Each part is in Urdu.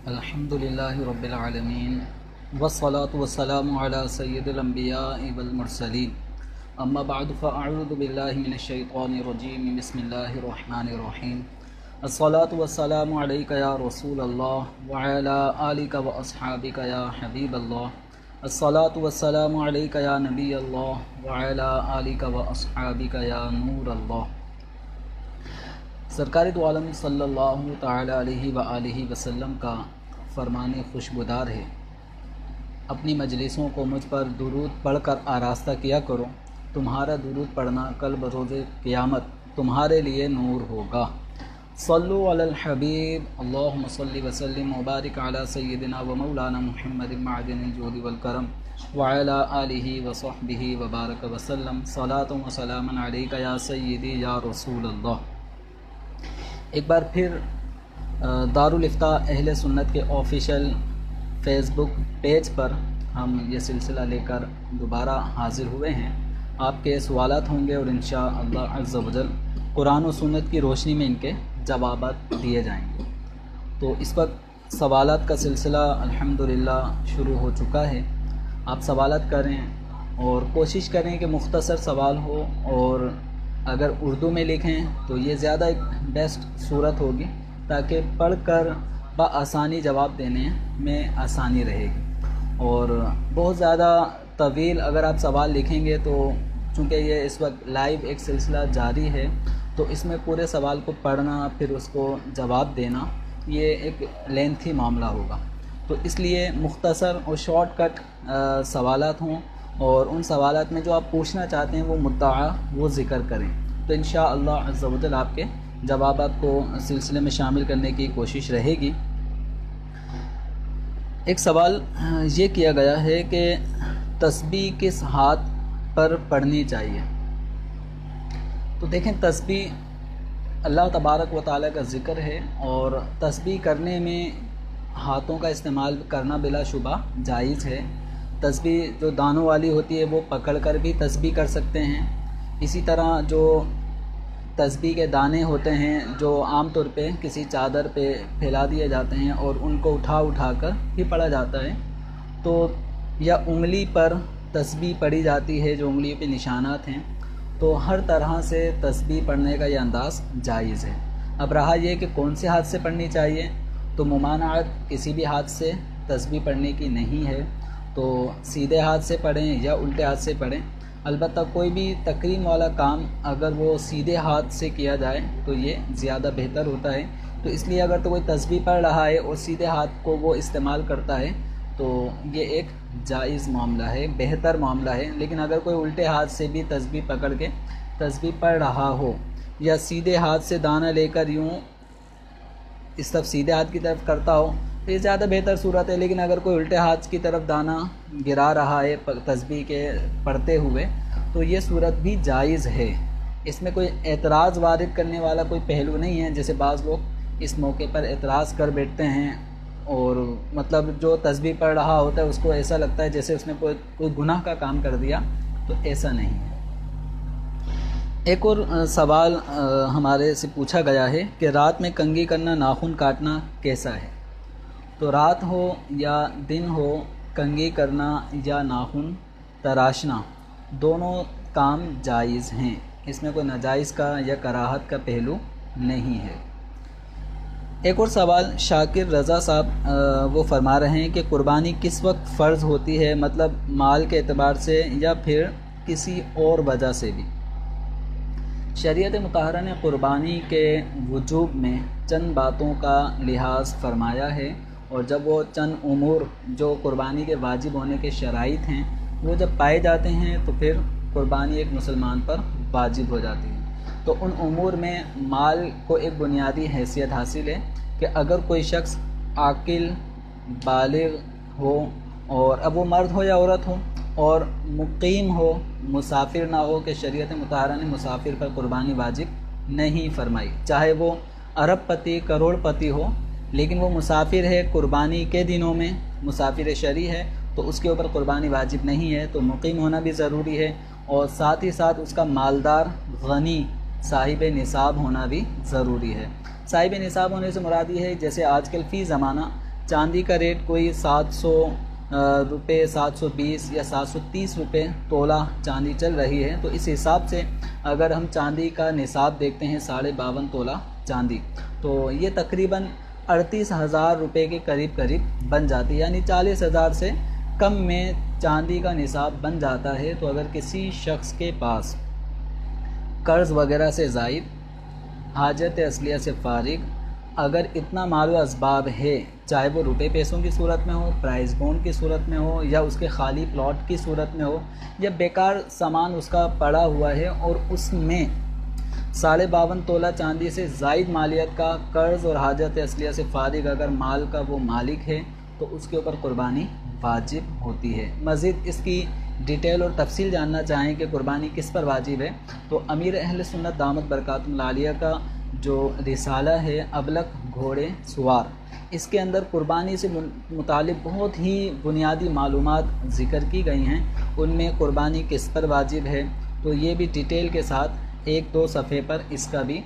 الحمدللہ رب العالمین والصلاة والسلام علی سید الانبیاء والمرسلین اما بعد فاعوذ باللہ من الشیطان الرجیم بسم اللہ الرحمن الرحیم الصلاة والسلام علیک یا رسول اللہ وعلی آلک واصحابک یا حبیب اللہ الصلاة والسلام علیک یا نبی اللہ وعلی آلک واصحابک یا نور اللہ۔ سرکار دو عالم صلی اللہ تعالی علیہ وآلہ وسلم کا فرمان خوشگوار ہے، اپنی مجلسوں کو مجھ پر درود پڑھ کر آراستہ کیا کرو، تمہارا درود پڑھنا کل بروز قیامت تمہارے لیے نور ہوگا۔ صلو علی الحبیب اللہم صلی وسلم وبارک علی سیدنا و مولانا محمد معدن الجود والکرم وعلی آلہ وصحبہ وبارک وسلم صلاۃ و سلام علیک یا سیدی یا رسول اللہ۔ ایک بار پھر دارالافتاء اہل سنت کے آفیشیل فیس بک پیج پر ہم یہ سلسلہ لے کر دوبارہ حاضر ہوئے ہیں۔ آپ کے سوالات ہوں گے اور انشاءاللہ عز و جل قرآن و سنت کی روشنی میں ان کے جوابات دیے جائیں گے۔ تو اس وقت سوالات کا سلسلہ الحمدللہ شروع ہو چکا ہے۔ آپ سوالات کریں اور کوشش کریں کہ مختصر سوال ہو، اور اگر اردو میں لکھیں تو یہ زیادہ ایک بیسٹ صورت ہوگی تاکہ پڑھ کر بآسانی جواب دینے میں آسانی رہے گی۔ اور بہت زیادہ طویل اگر آپ سوال لکھیں گے تو چونکہ یہ اس وقت لائیو ایک سلسلہ جاری ہے تو اس میں پورے سوال کو پڑھنا پھر اس کو جواب دینا یہ ایک لینتھی معاملہ ہوگا، تو اس لیے مختصر اور شارٹ کٹ سوالات ہوں، اور ان سوالات میں جو آپ پوچھنا چاہتے ہیں وہ مدعا وہ ذکر کریں، تو انشاءاللہ عز و جل آپ کے جوابات کو سلسلے میں شامل کرنے کی کوشش رہے گی۔ ایک سوال یہ کیا گیا ہے کہ تسبیح کس ہاتھ پر پڑھنی چاہیے؟ تو دیکھیں، تسبیح اللہ تبارک و تعالیٰ کا ذکر ہے، اور تسبیح کرنے میں ہاتھوں کا استعمال کرنا بلا شبہ جائز ہے۔ تسبیح جو دانوں والی ہوتی ہے وہ پکڑ کر بھی تسبیح کر سکتے ہیں، اسی طرح جو تسبیح کے دانے ہوتے ہیں جو عام طور پہ کسی چادر پہ پھیلا دیے جاتے ہیں اور ان کو اٹھا کر بھی پڑھا جاتا ہے، تو یا انگلی پر تسبیح پڑھی جاتی ہے جو انگلی پہ نشانات ہیں، تو ہر طرح سے تسبیح پڑھنے کا یہ انداز جائز ہے۔ اب رہا یہ کہ کون سے ہاتھ سے پڑھنی چاہیے، تو ممانعت کسی بھی ہاتھ سے تسبیح پڑھنے کی نہیں ہے، تو سیدھے ہاتھ سے پڑھیں یا الٹے ہاتھ سے پڑھیں، البتہ کوئی بھی تکریم والا کام اگر وہ سیدھے ہاتھ سے کیا جائے تو یہ زیادہ بہتر ہوتا ہے، تو اس لیے اگر تو کوئی تسبیح پڑھ رہا ہے اور سیدھے ہاتھ کو وہ استعمال کرتا ہے تو یہ ایک جائز معاملہ ہے، بہتر معاملہ ہے۔ لیکن اگر کوئی الٹے ہاتھ سے بھی تسبیح پکڑ کے تسبیح پڑھ رہا ہو یا سیدھے ہاتھ سے دانہ لے کر یوں اس طرف سیدھے ہاتھ کی طرف کرتا ہو تو یہ زیادہ بہتر صورت ہے، لیکن اگر کوئی الٹے ہاتھ کی طرف دانہ گرا رہا ہے تسبیح کے پڑھتے ہوئے تو یہ صورت بھی جائز ہے۔ اس میں کوئی اعتراض وارد کرنے والا کوئی پہلو نہیں ہے، جیسے بعض لوگ اس موقع پر اعتراض کر بیٹھتے ہیں، اور مطلب جو تسبیح پڑھ رہا ہوتا ہے اس کو ایسا لگتا ہے جیسے اس نے کوئی گناہ کا کام کر دیا، تو ایسا نہیں ہے۔ ایک اور سوال ہمارے سے پوچھا گیا ہے کہ رات میں کنگھی کرنا، ناخن کاٹنا کیسا ہے؟ تو رات ہو یا دن ہو، کنگھی کرنا یا ناخن تراشنا دونوں کام جائز ہیں، اس میں کوئی ناجائز کا یا کراہت کا پہلو نہیں ہے۔ ایک اور سوال شاکر رضا صاحب وہ فرما رہے ہیں کہ قربانی کس وقت فرض ہوتی ہے، مطلب مال کے اعتبار سے یا پھر کسی اور وجہ سے بھی؟ شریعت مطہرہ نے قربانی کے وجوب میں چند باتوں کا لحاظ فرمایا ہے، اور جب وہ چند امور جو قربانی کے واجب ہونے کے شرائط ہیں وہ جب پائے جاتے ہیں تو پھر قربانی ایک مسلمان پر واجب ہو جاتی ہے۔ تو ان امور میں مال کو ایک بنیادی حیثیت حاصل ہے کہ اگر کوئی شخص عاقل بالغ ہو، اور اب وہ مرد ہو یا عورت ہو، اور مقیم ہو، مسافر نہ ہو، کہ شریعت مطہرہ نے مسافر پر قربانی واجب نہیں فرمائی، چاہے وہ ارب پتی کروڑ پتی ہو، لیکن وہ مسافر ہے قربانی کے دنوں میں، مسافر شرعی ہے، تو اس کے اوپر قربانی واجب نہیں ہے، تو مقیم ہونا بھی ضروری ہے، اور ساتھ ہی ساتھ اس کا مالدار غنی صاحب نصاب ہونا بھی ضروری ہے۔ صاحب نصاب ہونے سے مراد یہ ہے جیسے آج کل فی زمانہ چاندی کا ریٹ کوئی 700 روپے 720 یا 730 روپے تولہ چاندی چل رہی ہے، تو اس حساب سے اگر ہم چاندی کا نصاب دیکھتے ہیں 52.5 تولہ چاندی، تو یہ تقریباً 38,000 روپے کے قریب بن جاتی ہے، یعنی 40,000 سے کم میں چاندی کا نصاب بن جاتا ہے۔ تو اگر کسی شخص کے پاس قرض وغیرہ سے زائد، حاجت اصلیہ سے فارغ اگر اتنا مال و اسباب ہے، چاہے وہ روپے پیسوں کی صورت میں ہو، پرائز بونڈ کی صورت میں ہو، یا اس کے خالی پلاٹ کی صورت میں ہو، یا بیکار سامان اس کا پڑا ہوا ہے اور اس میں 52.5 تولہ چاندی سے زائد مالیت کا قرض اور حاجت اصلیہ سے فارغ اگر مال کا وہ مالک ہے، تو اس کے اوپر قربانی واجب ہوتی ہے۔ مزید اس کی ڈیٹیل اور تفصیل جاننا چاہیں کہ قربانی کس پر واجب ہے، تو امیر اہل سنت دامت برکاتہ العالیہ کا جو رسالہ ہے ابلق گھوڑے سوار، اس کے اندر قربانی سے متعلق بہت ہی بنیادی معلومات ذکر کی گئی ہیں۔ ان میں قربانی کس پر واجب ہے، تو یہ بھی ڈیٹیل کے ساتھ 1-2 صفحے پر اس کا بھی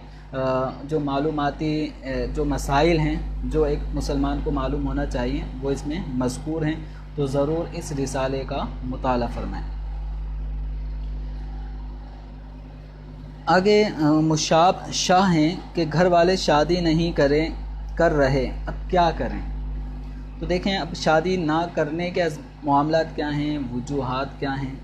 جو معلوماتی جو مسائل ہیں جو ایک مسلمان کو معلوم ہونا چاہیے وہ اس میں مذکور ہیں، تو ضرور اس رسالے کا مطالعہ فرمائیں۔ آگے مشاب شاہ ہیں کہ گھر والے شادی نہیں کر رہے، اب کیا کریں؟ تو دیکھیں، اب شادی نہ کرنے کے معاملات کیا ہیں، وجوہات کیا ہیں،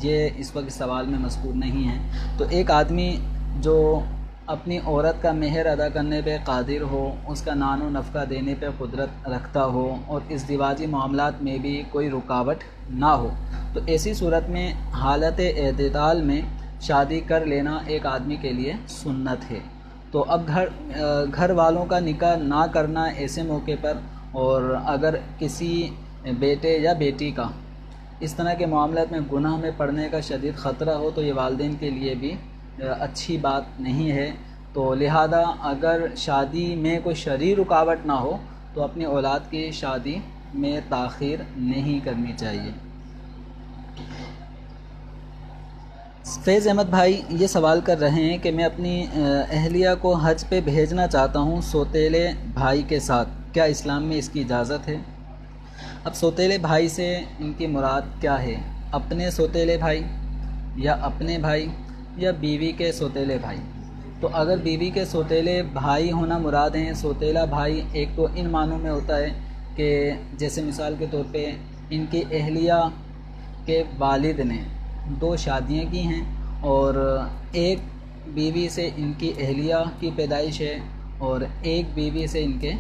یہ اس وقت سوال میں مذکور نہیں ہے۔ تو ایک آدمی جو اپنی عورت کا مہر ادا کرنے پہ قادر ہو، اس کا نان و نفقہ دینے پہ قدرت رکھتا ہو، اور ازدواجی معاملات میں بھی کوئی رکاوٹ نہ ہو، تو ایسی صورت میں حالت اعتدال میں شادی کر لینا ایک آدمی کے لیے سنت ہے۔ تو اب گھر والوں کا نکاح نہ کرنا ایسے موقع پر، اور اگر کسی بیٹے یا بیٹی کا اس طرح کے معاملات میں گناہ میں پڑنے کا شدید خطرہ ہو، تو یہ والدین کے لیے بھی اچھی بات نہیں ہے۔ تو لہذا اگر شادی میں کوئی شرعی رکاوٹ نہ ہو تو اپنی اولاد کی شادی میں تاخیر نہیں کرنی چاہیے۔ فیض احمد بھائی یہ سوال کر رہے ہیں کہ میں اپنی اہلیہ کو حج پہ بھیجنا چاہتا ہوں سوتیلے بھائی کے ساتھ، کیا اسلام میں اس کی اجازت ہے؟ اب سوتیلے بھائی سے ان کی مراد کیا ہے؟ اپنے سوتیلے بھائی، یا اپنے بھائی، یا بیوی کے سوتیلے بھائی؟ تو اگر بیوی کے سوتیلے بھائی ہونا مراد ہیں، سوتیلا بھائی ایک تو ان معنوں میں ہوتا ہے کہ جیسے مثال کے طور پہ ان کی اہلیہ کے والد نے 2 شادیاں کی ہیں، اور ایک بیوی سے ان کی اہلیہ کی پیدائش ہے، اور ایک بیوی سے ان کے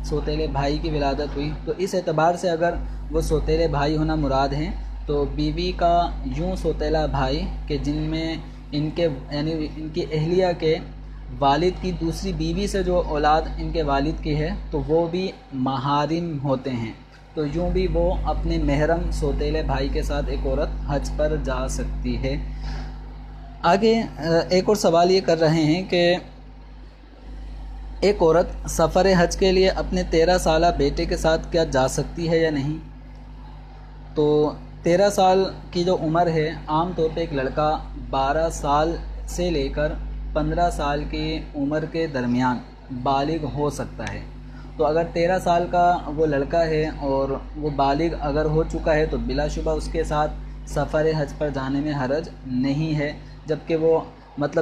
سوتیلے بھائی کی ولادت ہوئی، تو اس اعتبار سے اگر وہ سوتیلے بھائی ہونا مراد ہیں تو بیوی کا یوں سوتیلا بھائی کہ جن میں ان کے یعنی ان کی اہلیہ کے والد کی دوسری بیوی سے جو اولاد ان کے والد کی ہے تو وہ بھی محارم ہوتے ہیں، تو یوں بھی وہ اپنے محرم سوتیلے بھائی کے ساتھ ایک عورت حج پر جا سکتی ہے۔ آگے ایک اور سوال یہ کر رہے ہیں کہ ایک عورت سفر حج کے لیے اپنے 13 سالہ بیٹے کے ساتھ کیا جا سکتی ہے یا نہیں؟ تو 13 سال کی جو عمر ہے، عام طور پہ ایک لڑکا 12 سال سے لے کر 15 سال کی عمر کے درمیان بالغ ہو سکتا ہے۔ تو اگر 13 سال کا وہ لڑکا ہے اور وہ بالغ اگر ہو چکا ہے تو بلا شبہ اس کے ساتھ سفر حج پر جانے میں حرج نہیں ہے، جبکہ وہ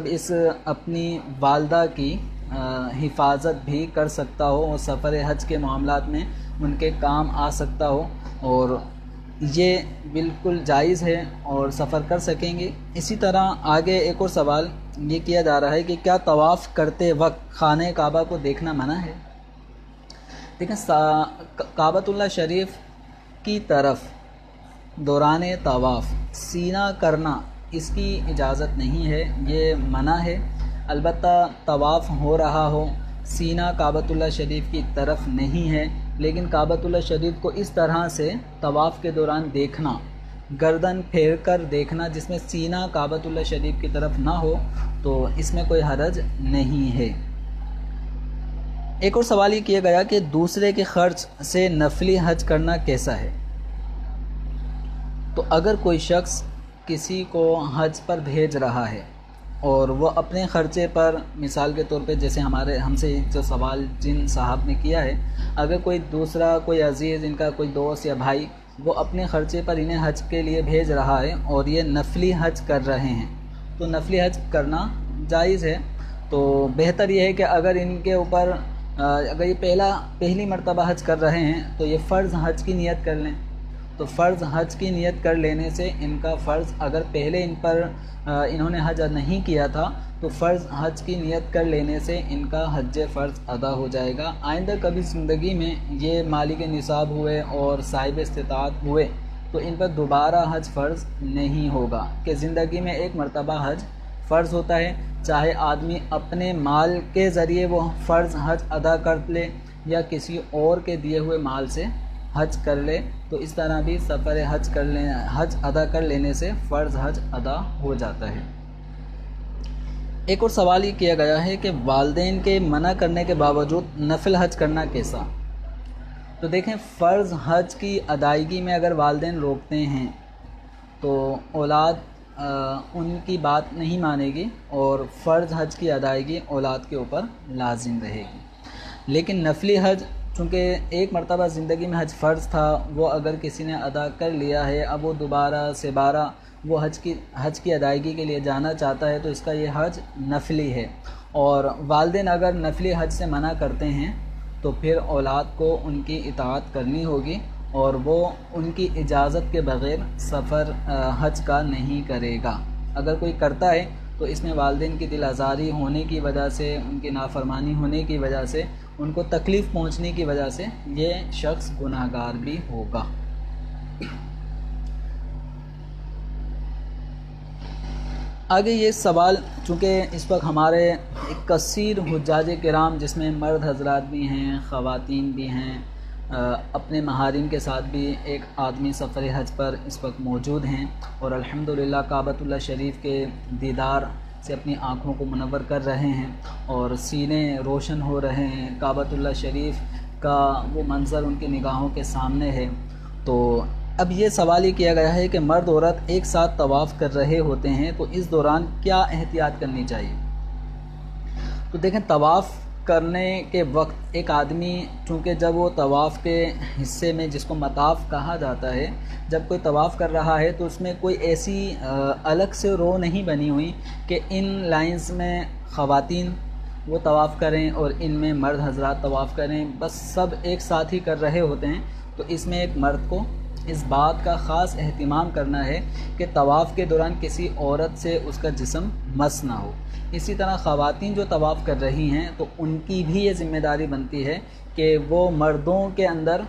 اس اپنی والدہ کی حفاظت بھی کر سکتا ہو اور سفر حج کے معاملات میں ان کے کام آ سکتا ہو، اور یہ بالکل جائز ہے اور سفر کر سکیں گے۔ اسی طرح آگے ایک اور سوال یہ کیا جا رہا ہے کہ کیا طواف کرتے وقت خانہ کعبہ کو دیکھنا منع ہے؟ دیکھیں، کعبۃ اللہ شریف کی طرف دوران طواف سینہ کرنا اس کی اجازت نہیں ہے، یہ منع ہے۔ البتہ طواف ہو رہا ہو، سینہ کعبۃ اللہ شریف کی طرف نہیں ہے، لیکن کعبۃ اللہ شریف کو اس طرح سے طواف کے دوران دیکھنا، گردن پھیر کر دیکھنا جس میں سینہ کعبۃ اللہ شریف کی طرف نہ ہو، تو اس میں کوئی حرج نہیں ہے۔ ایک اور سوال یہ کیا گیا کہ دوسرے کے خرچ سے نفلی حج کرنا کیسا ہے؟ تو اگر کوئی شخص کسی کو حج پر بھیج رہا ہے اور وہ اپنے خرچے پر، مثال کے طور پہ جیسے ہم سے جو سوال جن صاحب نے کیا ہے، اگر کوئی دوسرا کوئی عزیز، ان کا کوئی دوست یا بھائی، وہ اپنے خرچے پر انہیں حج کے لیے بھیج رہا ہے اور یہ نفلی حج کر رہے ہیں، تو نفلی حج کرنا جائز ہے۔ تو بہتر یہ ہے کہ اگر ان کے اوپر اگر یہ پہلی مرتبہ حج کر رہے ہیں تو یہ فرض حج کی نیت کر لیں۔ تو فرض حج کی نیت کر لینے سے ان کا فرض، اگر پہلے ان پر انہوں نے حج نہیں کیا تھا تو فرض حج کی نیت کر لینے سے ان کا حج فرض ادا ہو جائے گا۔ آئندہ کبھی زندگی میں یہ مالک نصاب ہوئے اور صاحب استطاعت ہوئے تو ان پر دوبارہ حج فرض نہیں ہوگا، کہ زندگی میں ایک مرتبہ حج فرض ہوتا ہے، چاہے آدمی اپنے مال کے ذریعے وہ فرض حج ادا کر لے یا کسی اور کے دیے ہوئے مال سے حج کر لے، تو اس طرح بھی سفر حج ادا کر لینے سے فرض حج ادا ہو جاتا ہے۔ ایک اور سوال یہ کیا گیا ہے کہ والدین کے منع کرنے کے باوجود نفل حج کرنا کیسا؟ تو دیکھیں، فرض حج کی ادائیگی میں اگر والدین روکتے ہیں تو اولاد ان کی بات نہیں مانے گی اور فرض حج کی ادائیگی اولاد کے اوپر لازم رہے گی۔ لیکن نفلی حج، چونکہ ایک مرتبہ زندگی میں حج فرض تھا، وہ اگر کسی نے ادا کر لیا ہے، اب وہ دوبارہ سے بارہ وہ حج کی ادائیگی کے لیے جانا چاہتا ہے تو اس کا یہ حج نفلی ہے، اور والدین اگر نفلی حج سے منع کرتے ہیں تو پھر اولاد کو ان کی اطاعت کرنی ہوگی اور وہ ان کی اجازت کے بغیر سفر حج کا نہیں کرے گا۔ اگر کوئی کرتا ہے تو اس میں والدین کی دل آزاری ہونے کی وجہ سے، ان کی نافرمانی ہونے کی وجہ سے، ان کو تکلیف پہنچنے کی وجہ سے یہ شخص گناہ گار بھی ہوگا۔ آگے یہ سوال، چونکہ اس وقت ہمارے ایک کثیر حجاج کرام، جس میں مرد حضرات بھی ہیں، خواتین بھی ہیں، اپنے محارم کے ساتھ بھی ایک آدمی سفر حج پر اس وقت موجود ہیں اور الحمدللہ کعبۃ اللہ شریف کے دیدار سے اپنی آنکھوں کو منور کر رہے ہیں اور سینے روشن ہو رہے ہیں، کعبۃ اللہ شریف کا وہ منظر ان کی نگاہوں کے سامنے ہے۔ تو اب یہ سوال یہ کیا گیا ہے کہ مرد عورت ایک ساتھ طواف کر رہے ہوتے ہیں تو اس دوران کیا احتیاط کرنی چاہیے؟ تو دیکھیں، طواف کرنے کے وقت ایک آدمی، چونکہ جب وہ طواف کے حصے میں، جس کو مطاف کہا جاتا ہے، جب کوئی طواف کر رہا ہے تو اس میں کوئی ایسی الگ سے رو نہیں بنی ہوئی کہ ان لائنز میں خواتین وہ طواف کریں اور ان میں مرد حضرات طواف کریں، بس سب ایک ساتھ ہی کر رہے ہوتے ہیں۔ تو اس میں ایک مرد کو اس بات کا خاص اہتمام کرنا ہے کہ طواف کے دوران کسی عورت سے اس کا جسم مس نہ ہو۔ اسی طرح خواتین جو طواف کر رہی ہیں تو ان کی بھی یہ ذمہ داری بنتی ہے کہ وہ مردوں کے اندر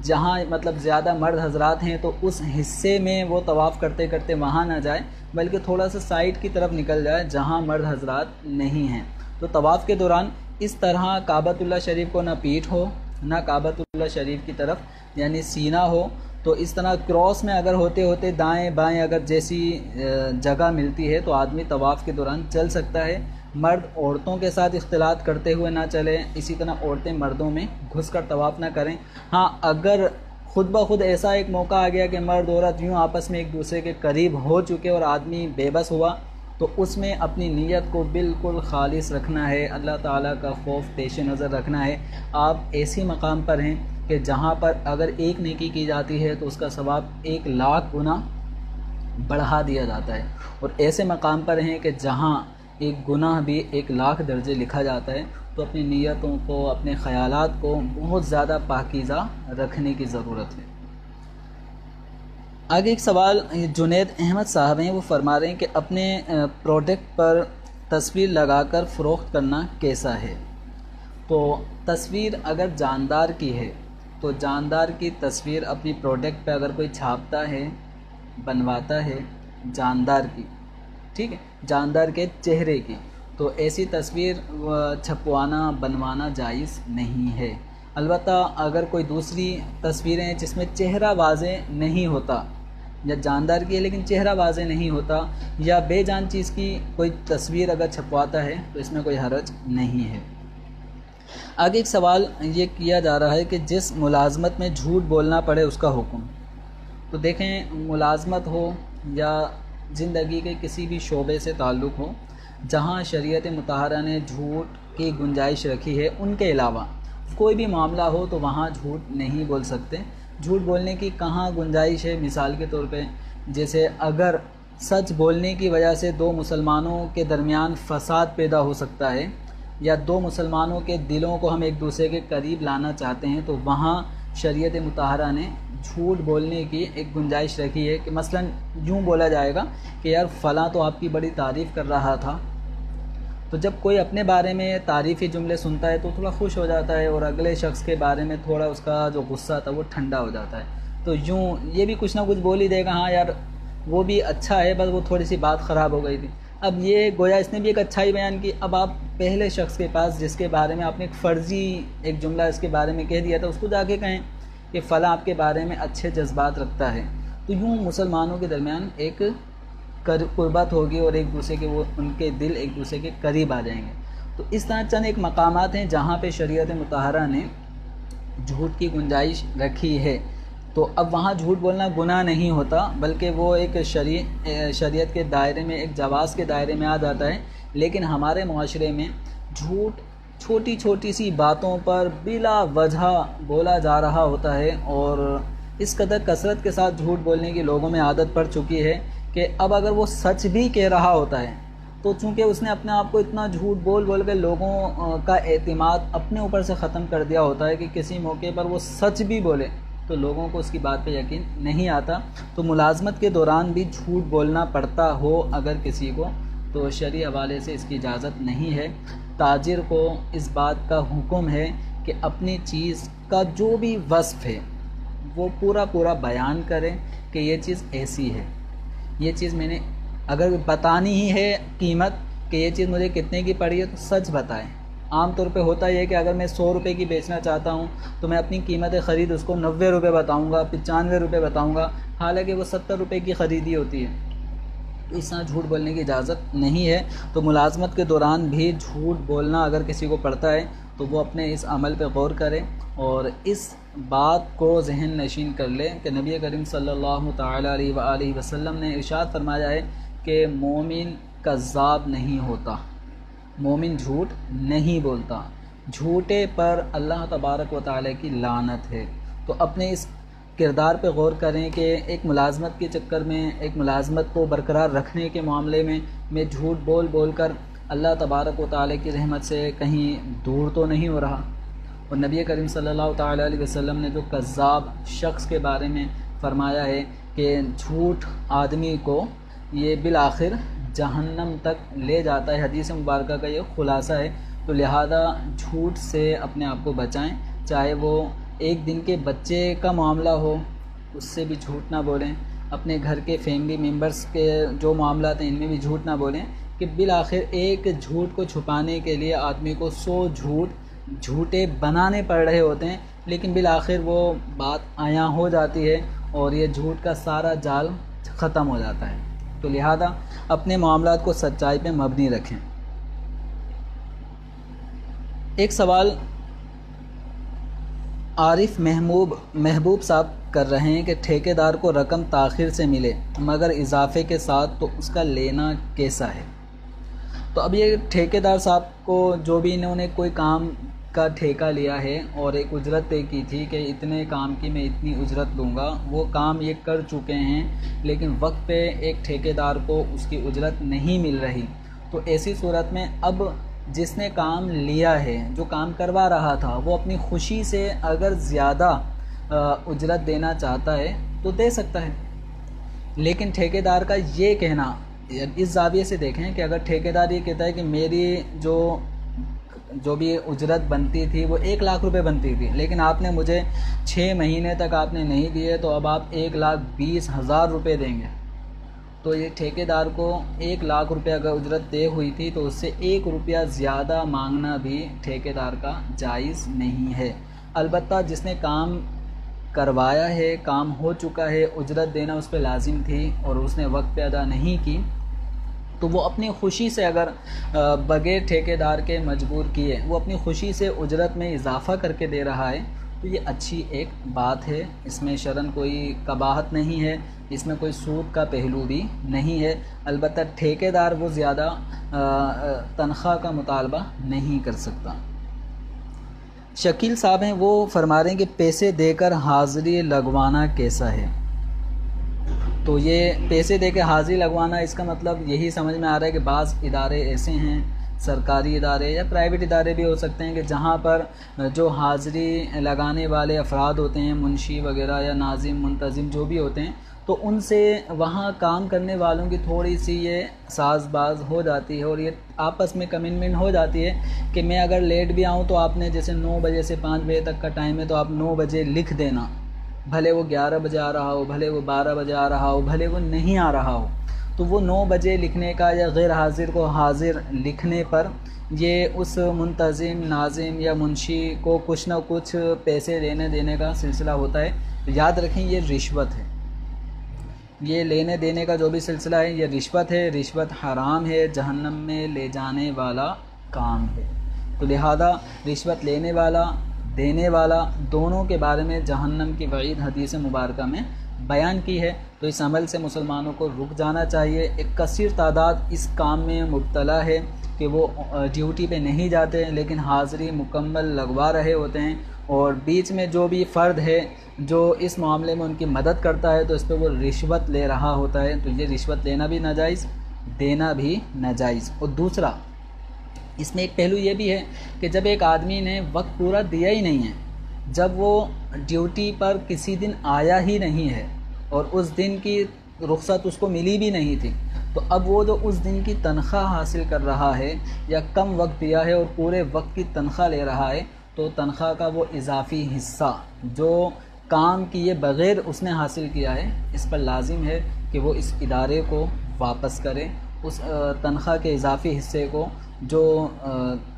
جہاں مطلب زیادہ مرد حضرات ہیں تو اس حصے میں وہ طواف کرتے کرتے وہاں نہ جائے، بلکہ تھوڑا سا سائڈ کی طرف نکل جائے جہاں مرد حضرات نہیں ہیں۔ تو طواف کے دوران اس طرح کعبۃ اللہ شریف کو نہ پیٹھ ہو، نہ کعبۃ اللہ شریف کی طرف یعنی سینہ ہو، تو اس طرح کراس میں اگر ہوتے ہوتے دائیں بائیں اگر جیسی جگہ ملتی ہے تو آدمی طواف کے دوران چل سکتا ہے۔ مرد عورتوں کے ساتھ اختلاط کرتے ہوئے نہ چلیں، اسی طرح عورتیں مردوں میں گھس کر طواف نہ کریں۔ ہاں، اگر خود بخود ایسا ایک موقع آ گیا کہ مرد عورت یوں آپس میں ایک دوسرے کے قریب ہو چکے اور آدمی بے بس ہوا، تو اس میں اپنی نیت کو بالکل خالص رکھنا ہے، اللہ تعالیٰ کا خوف پیش نظر رکھنا ہے۔ آپ ایسی مقام پر ہیں کہ جہاں پر اگر ایک نیکی کی جاتی ہے تو اس کا ثواب 1,00,000 گنا بڑھا دیا جاتا ہے، اور ایسے مقام پر ہیں کہ جہاں ایک گناہ بھی 1,00,000 درجے لکھا جاتا ہے۔ تو اپنی نیتوں کو، اپنے خیالات کو بہت زیادہ پاکیزہ رکھنے کی ضرورت ہے۔ آگے ایک سوال جنید احمد صاحب ہیں، وہ فرما رہے ہیں کہ اپنے پروڈکٹ پر تصویر لگا کر فروخت کرنا کیسا ہے؟ تو تصویر اگر جاندار کی ہے تو جاندار کی تصویر اپنی پروڈکٹ پہ اگر کوئی چھاپتا ہے، بنواتا ہے جاندار کی، ٹھیک ہے، جاندار کے چہرے کی، تو ایسی تصویر چھپوانا، بنوانا جائز نہیں ہے۔ البتہ اگر کوئی دوسری تصویریں ہیں جس میں چہرہ واضح نہیں ہوتا، یا جاندار کی ہے لیکن چہرہ واضح نہیں ہوتا، یا بے جان چیز کی کوئی تصویر اگر چھپواتا ہے تو اس میں کوئی حرج نہیں ہے۔ آگے ایک سوال یہ کیا جا رہا ہے کہ جس ملازمت میں جھوٹ بولنا پڑے اس کا حکم۔ تو دیکھیں، ملازمت ہو یا زندگی کے کسی بھی شعبے سے تعلق ہو، جہاں شریعت مطہرہ نے جھوٹ کی گنجائش رکھی ہے ان کے علاوہ کوئی بھی معاملہ ہو تو وہاں جھوٹ نہیں بول سکتے۔ جھوٹ بولنے کی کہاں گنجائش ہے؟ مثال کے طور پہ جیسے اگر سچ بولنے کی وجہ سے دو مسلمانوں کے درمیان فساد پیدا ہو سکتا ہے یا دو مسلمانوں کے دلوں کو ہم ایک دوسرے کے قریب لانا چاہتے ہیں تو وہاں شریعت مطہرہ نے جھوٹ بولنے کی ایک گنجائش رکھی ہے کہ مثلا یوں بولا جائے گا کہ یار فلاں تو آپ کی بڑی تعریف کر رہا تھا، تو جب کوئی اپنے بارے میں تعریفی جملے سنتا ہے تو تھوڑا خوش ہو جاتا ہے اور اگلے شخص کے بارے میں تھوڑا اس کا جو غصہ تھا وہ ٹھنڈا ہو جاتا ہے، تو یوں یہ بھی کچھ نہ کچھ بول ہی دے گا، ہاں یار وہ بھی اچھا ہے بس وہ تھوڑی سی بات خراب ہو گئی تھی۔ اب یہ گویا اس نے بھی ایک اچھائی بیان کی، اب آپ پہلے شخص کے پاس جس کے بارے میں آپ نے ایک فرضی ایک جملہ اس کے بارے میں کہہ دیا تھا، اس کو جا کے کہیں کہ فلاں آپ کے بارے میں اچھے جذبات رکھتا ہے، تو یوں مسلمانوں کے درمیان ایک قربت ہوگی اور ایک دوسرے کے وہ ان کے دل ایک دوسرے کے قریب آ جائیں گے۔ تو اس طرح چند ایک مقامات ہیں جہاں پہ شریعت مطہرہ نے جھوٹ کی گنجائش رکھی ہے، تو اب وہاں جھوٹ بولنا گناہ نہیں ہوتا بلکہ وہ ایک شریعت کے دائرے میں ایک جواز کے دائرے میں آ جاتا ہے۔ لیکن ہمارے معاشرے میں جھوٹ چھوٹی چھوٹی سی باتوں پر بلا وجہ بولا جا رہا ہوتا ہے، اور اس قدر کثرت کے ساتھ جھوٹ بولنے کی لوگوں میں عادت پڑ چکی ہے کہ اب اگر وہ سچ بھی کہہ رہا ہوتا ہے تو چونکہ اس نے اپنے آپ کو اتنا جھوٹ بول بول کے لوگوں کا اعتماد اپنے اوپر سے ختم کر دیا ہوتا ہے کہ کسی موقع پر وہ سچ بھی بولے تو لوگوں کو اس کی بات پہ یقین نہیں آتا۔ تو ملازمت کے دوران بھی جھوٹ بولنا پڑتا ہو اگر کسی کو تو شرعی حوالے سے اس کی اجازت نہیں ہے۔ تاجر کو اس بات کا حکم ہے کہ اپنی چیز کا جو بھی وصف ہے وہ پورا بیان کرے کہ یہ چیز ایسی ہے، یہ چیز میں نے اگر بتانی ہی ہے قیمت کہ یہ چیز مجھے کتنے کی پڑی ہے تو سچ بتائیں۔ عام طور پہ ہوتا یہ ہے کہ اگر میں 100 روپے کی بیچنا چاہتا ہوں تو میں اپنی قیمت خرید اس کو 90 روپے بتاؤں گا، 95 روپے بتاؤں گا، حالانکہ وہ 70 روپے کی خریدی ہوتی ہے۔ تو اس طرح جھوٹ بولنے کی اجازت نہیں ہے۔ تو ملازمت کے دوران بھی جھوٹ بولنا اگر کسی کو پڑتا ہے تو وہ اپنے اس عمل پہ غور کرے اور اس بات کو ذہن نشین کر لے کہ نبی کریم صلی اللہ تعالی علیہ وآلہ وسلم نے ارشاد فرمایا ہے کہ مومن کذاب نہیں ہوتا، مومن جھوٹ نہیں بولتا، جھوٹے پر اللہ تبارک و تعالی کی لعنت ہے۔ تو اپنے اس کردار پہ غور کریں کہ ایک ملازمت کے چکر میں ایک ملازمت کو برقرار رکھنے کے معاملے میں جھوٹ بول بول کر اللہ تبارک و تعالی کی رحمت سے کہیں دور تو نہیں ہو رہا۔ اور نبی کریم صلی اللہ تعالی علیہ وسلم نے جو کذاب شخص کے بارے میں فرمایا ہے کہ جھوٹ آدمی کو یہ بالآخر جہنم تک لے جاتا ہے، حدیث مبارکہ کا یہ خلاصہ ہے۔ تو لہذا جھوٹ سے اپنے آپ کو بچائیں، چاہے وہ ایک دن کے بچے کا معاملہ ہو اس سے بھی جھوٹ نہ بولیں، اپنے گھر کے فیملی ممبرز کے جو معاملات ہیں ان میں بھی جھوٹ نہ بولیں کہ بالآخر ایک جھوٹ کو چھپانے کے لیے آدمی کو 100 جھوٹے بنانے پڑ رہے ہوتے ہیں، لیکن بالآخر وہ بات عیاں ہو جاتی ہے اور یہ جھوٹ کا سارا جال ختم ہو جاتا ہے۔ تو لہذا اپنے معاملات کو سچائی پہ مبنی رکھیں۔ ایک سوال عارف محبوب صاحب کر رہے ہیں کہ ٹھیکیدار کو رقم تاخیر سے ملے مگر اضافے کے ساتھ تو اس کا لینا کیسا ہے؟ تو اب یہ ٹھیکیدار صاحب کو جو بھی انہوں نے کوئی کام کا ٹھیکہ لیا ہے اور ایک اجرت طے کی تھی کہ اتنے کام کی میں اتنی اجرت لوں گا، وہ کام یہ کر چکے ہیں لیکن وقت پہ ایک ٹھیکیدار کو اس کی اجرت نہیں مل رہی، تو ایسی صورت میں اب جس نے کام لیا ہے جو کام کروا رہا تھا وہ اپنی خوشی سے اگر زیادہ اجرت دینا چاہتا ہے تو دے سکتا ہے، لیکن ٹھیکیدار کا یہ کہنا اس زاویے سے دیکھیں کہ اگر ٹھیکیدار یہ کہتا ہے کہ میری جو بھی اجرت بنتی تھی وہ 1 لاکھ روپے بنتی تھی لیکن آپ نے مجھے 6 مہینے تک آپ نے نہیں دیے تو اب آپ 1,20,000 روپے دیں گے، تو یہ ٹھیکیدار کو 1 لاکھ روپے اگر اجرت طے ہوئی تھی تو اس سے 1 روپیہ زیادہ مانگنا بھی ٹھیکیدار کا جائز نہیں ہے۔ البتہ جس نے کام کروایا ہے، کام ہو چکا ہے، اجرت دینا اس پہ لازم تھی اور اس نے وقت پہ ادا نہیں کی تو وہ اپنی خوشی سے اگر بغیر ٹھیکیدار کے مجبور کیے وہ اپنی خوشی سے اجرت میں اضافہ کر کے دے رہا ہے تو یہ اچھی ایک بات ہے، اس میں شرعاً کوئی قباحت نہیں ہے، اس میں کوئی سود کا پہلو بھی نہیں ہے۔ البتہ ٹھیکیدار وہ زیادہ تنخواہ کا مطالبہ نہیں کر سکتا۔ شکیل صاحب ہیں، وہ فرما رہے ہیں کہ پیسے دے کر حاضری لگوانا کیسا ہے؟ تو یہ پیسے دے کے حاضری لگوانا، اس کا مطلب یہی سمجھ میں آ رہا ہے کہ بعض ادارے ایسے ہیں، سرکاری ادارے یا پرائیویٹ ادارے بھی ہو سکتے ہیں، کہ جہاں پر جو حاضری لگانے والے افراد ہوتے ہیں، منشی وغیرہ یا ناظم منتظم جو بھی ہوتے ہیں، تو ان سے وہاں کام کرنے والوں کی تھوڑی سی یہ ساز باز ہو جاتی ہے، اور یہ آپس میں کمٹمنٹ ہو جاتی ہے کہ میں اگر لیٹ بھی آؤں تو آپ نے جیسے 9 بجے سے 5 بجے تک کا ٹائم ہے تو آپ 9 بجے لکھ دینا، بھلے وہ 11 بجے آ رہا ہو، بھلے وہ 12 بجے آ رہا ہو، بھلے وہ نہیں آ رہا ہو، تو وہ 9 بجے لکھنے کا یا غیر حاضر کو حاضر لکھنے پر یہ اس منتظم، ناظم یا منشی کو کچھ نہ کچھ پیسے دینے کا سلسلہ ہوتا ہے۔ تو یاد رکھیں یہ رشوت ہے، یہ لینے دینے کا جو بھی سلسلہ ہے یہ رشوت ہے، رشوت حرام ہے، جہنم میں لے جانے والا کام ہے۔ تو لہذا رشوت لینے والا، دینے والا، دونوں کے بارے میں جہنم کی وعید حدیث مبارکہ میں بیان کی ہے۔ تو اس عمل سے مسلمانوں کو رک جانا چاہیے۔ ایک کثیر تعداد اس کام میں مبتلا ہے کہ وہ ڈیوٹی پہ نہیں جاتے لیکن حاضری مکمل لگوا رہے ہوتے ہیں، اور بیچ میں جو بھی فرد ہے جو اس معاملے میں ان کی مدد کرتا ہے تو اس پہ وہ رشوت لے رہا ہوتا ہے۔ تو یہ رشوت لینا بھی ناجائز، دینا بھی ناجائز۔ اور دوسرا اس میں ایک پہلو یہ بھی ہے کہ جب ایک آدمی نے وقت پورا دیا ہی نہیں ہے، جب وہ ڈیوٹی پر کسی دن آیا ہی نہیں ہے اور اس دن کی رخصت اس کو ملی بھی نہیں تھی، تو اب وہ جو اس دن کی تنخواہ حاصل کر رہا ہے یا کم وقت دیا ہے اور پورے وقت کی تنخواہ لے رہا ہے، تو تنخواہ کا وہ اضافی حصہ جو کام کیے بغیر اس نے حاصل کیا ہے، اس پر لازم ہے کہ وہ اس ادارے کو واپس کرے۔ اس تنخواہ کے اضافی حصے کو جو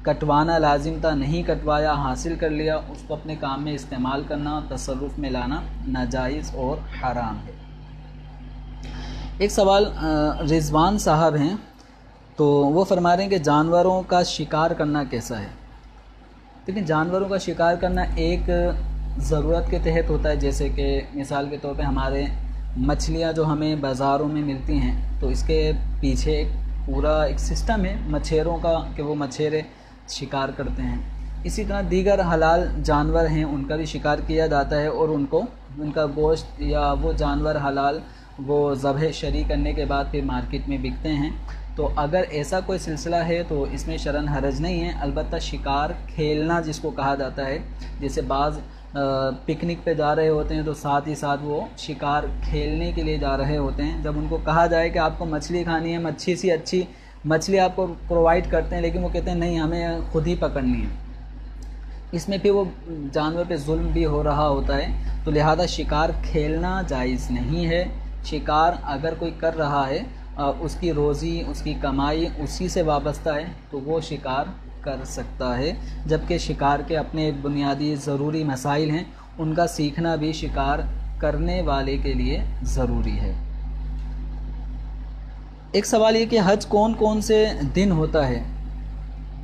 کٹوانا لازم تھا نہیں کٹوایا، حاصل کر لیا، اس کو اپنے کام میں استعمال کرنا، تصرف میں لانا ناجائز اور حرام ہے۔ ایک سوال رضوان صاحب ہیں، تو وہ فرما رہے ہیں کہ جانوروں کا شکار کرنا کیسا ہے؟ لیکن جانوروں کا شکار کرنا ایک ضرورت کے تحت ہوتا ہے، جیسے کہ مثال کے طور پہ ہمارے مچھلیاں جو ہمیں بازاروں میں ملتی ہیں، تو اس کے پیچھے ایک پورا ایک سسٹم ہے مچھیروں کا کہ وہ مچھیرے شکار کرتے ہیں۔ اسی طرح دیگر حلال جانور ہیں، ان کا بھی شکار کیا جاتا ہے، اور ان کا گوشت یا وہ جانور حلال وہ ذبح شرعی کرنے کے بعد پھر مارکیٹ میں بکتے ہیں۔ تو اگر ایسا کوئی سلسلہ ہے تو اس میں شرعاً حرج نہیں ہے۔ البتہ شکار کھیلنا جس کو کہا جاتا ہے، جیسے بعض پکنک پہ جا رہے ہوتے ہیں تو ساتھ ہی ساتھ وہ شکار کھیلنے کے لیے جا رہے ہوتے ہیں، جب ان کو کہا جائے کہ آپ کو مچھلی کھانی ہے، مچھی سی اچھی مچھلی آپ کو پرووائڈ کرتے ہیں، لیکن وہ کہتے ہیں نہیں ہمیں خود ہی پکڑنی ہے، اس میں پھر وہ جانور پہ ظلم بھی ہو رہا ہوتا ہے۔ تو لہذا شکار کھیلنا جائز نہیں ہے۔ شکار اگر کوئی کر رہا ہے، اس کی روزی، اس کی کمائی اسی سے وابستہ ہے، تو وہ شکار کر سکتا ہے، جبکہ شکار کے اپنے بنیادی ضروری مسائل ہیں، ان کا سیکھنا بھی شکار کرنے والے کے لیے ضروری ہے۔ ایک سوال یہ کہ حج کون کون سے دن ہوتا ہے؟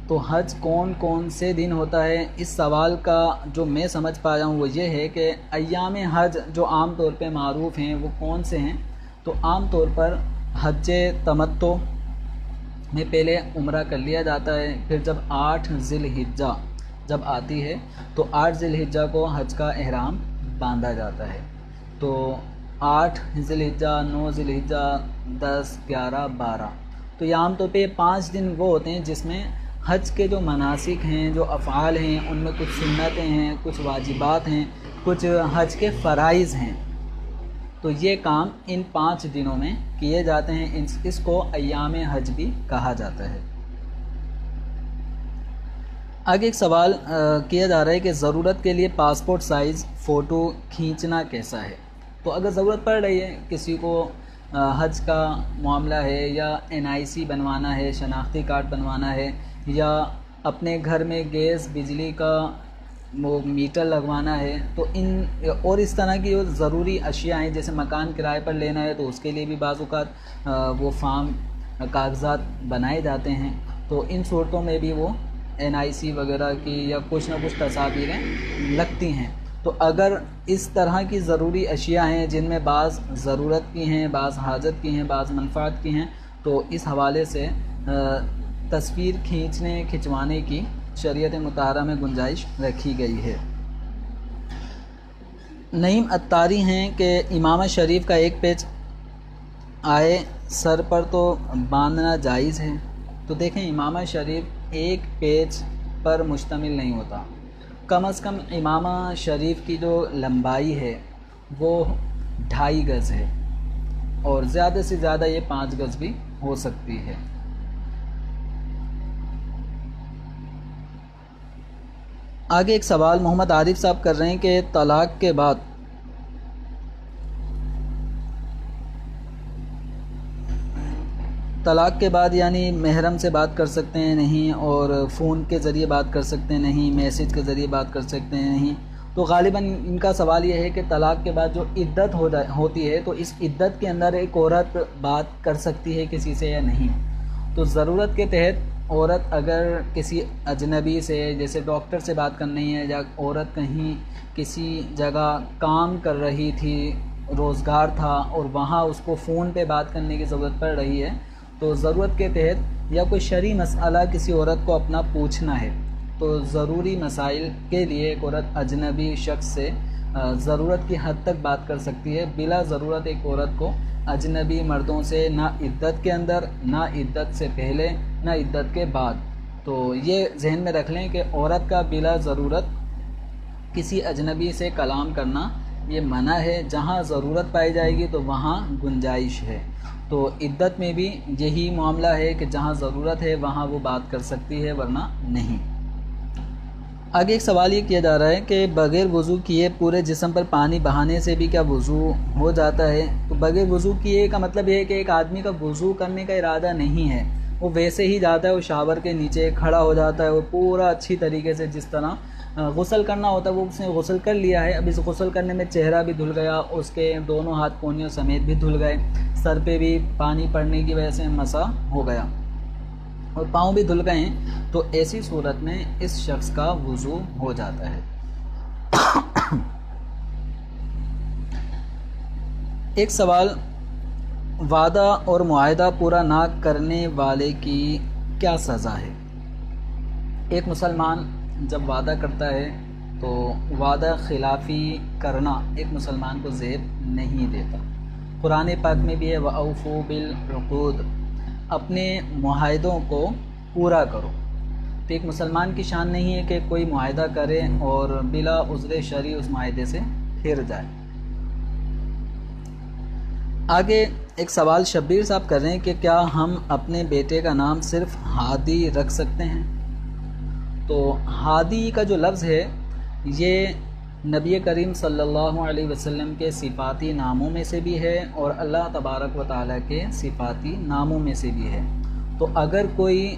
تو حج کون کون سے دن ہوتا ہے، اس سوال کا جو میں سمجھ پایا ہوں وہ یہ ہے کہ ایام حج جو عام طور پہ معروف ہیں وہ کون سے ہیں؟ تو عام طور پر حج تمتع میں پہلے عمرہ کر لیا جاتا ہے، پھر جب 8 ذی الحجہ جب آتی ہے تو 8 ذی الحجہ کو حج کا احرام باندھا جاتا ہے۔ تو 8 ذی الحجہ، 9 ذی الحجہ، 10، 11، 12، تو یہ عام طور پہ 5 دن وہ ہوتے ہیں جس میں حج کے جو مناسک ہیں، جو افعال ہیں، ان میں کچھ سنتیں ہیں، کچھ واجبات ہیں، کچھ حج کے فرائض ہیں، تو یہ کام ان 5 دنوں میں کیے جاتے ہیں۔ اس کو ایام حج بھی کہا جاتا ہے۔ آگے ایک سوال کیا جا رہا ہے کہ ضرورت کے لیے پاسپورٹ سائز فوٹو کھینچنا کیسا ہے؟ تو اگر ضرورت پڑ رہی ہے، کسی کو حج کا معاملہ ہے یا NIC بنوانا ہے، شناختی کارڈ بنوانا ہے، یا اپنے گھر میں گیس بجلی کا وہ میٹر لگوانا ہے، تو اور اس طرح کی جو ضروری اشیاء ہیں، جیسے مکان کرائے پر لینا ہے تو اس کے لیے بھی بعض اوقات وہ فارم کاغذات بنائے جاتے ہیں، تو ان صورتوں میں بھی وہ NIC وغیرہ کی یا کچھ نہ کچھ تصاویریں لگتی ہیں۔ تو اگر اس طرح کی ضروری اشیاء ہیں جن میں بعض ضرورت کی ہیں، بعض حاجت کی ہیں، بعض منفعت کی ہیں، تو اس حوالے سے تصویر کھنچوانے کی شریعت مطہرہ میں گنجائش رکھی گئی ہے۔ نعیم عطاری ہیں کہ امامہ شریف کا ایک پیچ آئے سر پر تو باندھنا جائز ہے۔ تو دیکھیں امامہ شریف ایک پیچ پر مشتمل نہیں ہوتا، کم از کم امامہ شریف کی جو لمبائی ہے وہ 2.5 گز ہے، اور زیادہ سے زیادہ یہ 5 گز بھی ہو سکتی ہے۔ آگے ایک سوال محمد عارف صاحب کر رہے ہیں کہ طلاق کے بعد یعنی محرم سے بات کر سکتے ہیں نہیں، اور فون کے ذریعے بات کر سکتے ہیں نہیں، میسیج کے ذریعے بات کر سکتے ہیں نہیں۔ تو غالباً ان کا سوال یہ ہے کہ طلاق کے بعد جو عدت ہوتی ہے تو اس عدت کے اندر ایک عورت بات کر سکتی ہے کسی سے یا نہیں۔ تو ضرورت کے تحت عورت اگر کسی اجنبی سے، جیسے ڈاکٹر سے بات کرنی ہے، یا عورت کہیں کسی جگہ کام کر رہی تھی، روزگار تھا، اور وہاں اس کو فون پہ بات کرنے کی ضرورت پڑ رہی ہے، تو ضرورت کے تحت یا کوئی شرعی مسئلہ کسی عورت کو اپنا پوچھنا ہے، تو ضروری مسائل کے لیے ایک عورت اجنبی شخص سے ضرورت کی حد تک بات کر سکتی ہے۔ بلا ضرورت ایک عورت کو اجنبی مردوں سے نہ عدت کے اندر، نہ عدت سے پہلے، نہ عدت کے بعد، تو یہ ذہن میں رکھ لیں کہ عورت کا بلا ضرورت کسی اجنبی سے کلام کرنا یہ منع ہے۔ جہاں ضرورت پائی جائے گی تو وہاں گنجائش ہے۔ تو عدت میں بھی یہی معاملہ ہے کہ جہاں ضرورت ہے وہاں وہ بات کر سکتی ہے، ورنہ نہیں۔ آگے ایک سوال یہ کیا جا رہا ہے کہ بغیر وضو کیے پورے جسم پر پانی بہانے سے بھی کیا وضو ہو جاتا ہے؟ تو بغیر وضو کیے کا مطلب یہ ہے کہ ایک آدمی کا وضو کرنے کا ارادہ نہیں ہے، وہ ویسے ہی جاتا ہے، وہ شاور کے نیچے کھڑا ہو جاتا ہے، وہ پورا اچھی طریقے سے جس طرح غسل کرنا ہوتا ہے وہ اس نے غسل کر لیا ہے۔ اب اس غسل کرنے میں چہرہ بھی دھل گیا، اس کے دونوں ہاتھ کونیوں سمیت بھی دھل گئے، سر پہ بھی پانی پڑنے کی وجہ سے مسح ہو گیا، اور پاؤں بھی دھل گئے ہیں، تو ایسی صورت میں اس شخص کا وضو ہو جاتا ہے۔ ایک سوال، وعدہ اور معاہدہ پورا نہ کرنے والے کی کیا سزا ہے؟ ایک مسلمان جب وعدہ کرتا ہے تو وعدہ خلافی کرنا ایک مسلمان کو زیب نہیں دیتا۔ قرآن پاک میں بھی ہے وَأَوْفُوا بِالْعُقُودِ، اپنے معاہدوں کو پورا کرو۔ تو ایک مسلمان کی شان نہیں ہے کہ کوئی معاہدہ کرے اور بلا عذر شرعی اس معاہدے سے پھر جائے۔ آگے ایک سوال شبیر صاحب کر رہے ہیں کہ کیا ہم اپنے بیٹے کا نام صرف ہادی رکھ سکتے ہیں؟ تو ہادی کا جو لفظ ہے یہ نبی کریم صلی اللہ علیہ وسلم کے صفاتی ناموں میں سے بھی ہے، اور اللہ تبارک و تعالیٰ کے صفاتی ناموں میں سے بھی ہے۔ تو اگر کوئی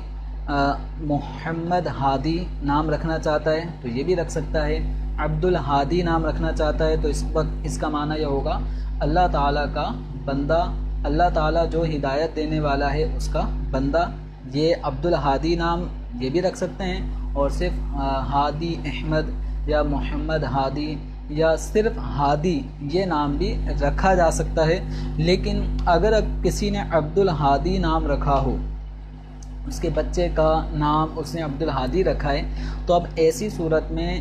محمد ہادی نام رکھنا چاہتا ہے تو یہ بھی رکھ سکتا ہے، عبد الہادی نام رکھنا چاہتا ہے تو اس وقت اس کا معنی یہ ہوگا اللہ تعالیٰ کا بندہ، اللہ تعالیٰ جو ہدایت دینے والا ہے اس کا بندہ۔ یہ عبد الہادی نام یہ بھی رکھ سکتے ہیں، اور صرف ہادی احمد یا محمد ہادی یا صرف ہادی یہ نام بھی رکھا جا سکتا ہے۔ لیکن اگر کسی نے عبد الہادی نام رکھا ہو، اس کے بچے کا نام اس نے عبد الہادی رکھا ہے، تو اب ایسی صورت میں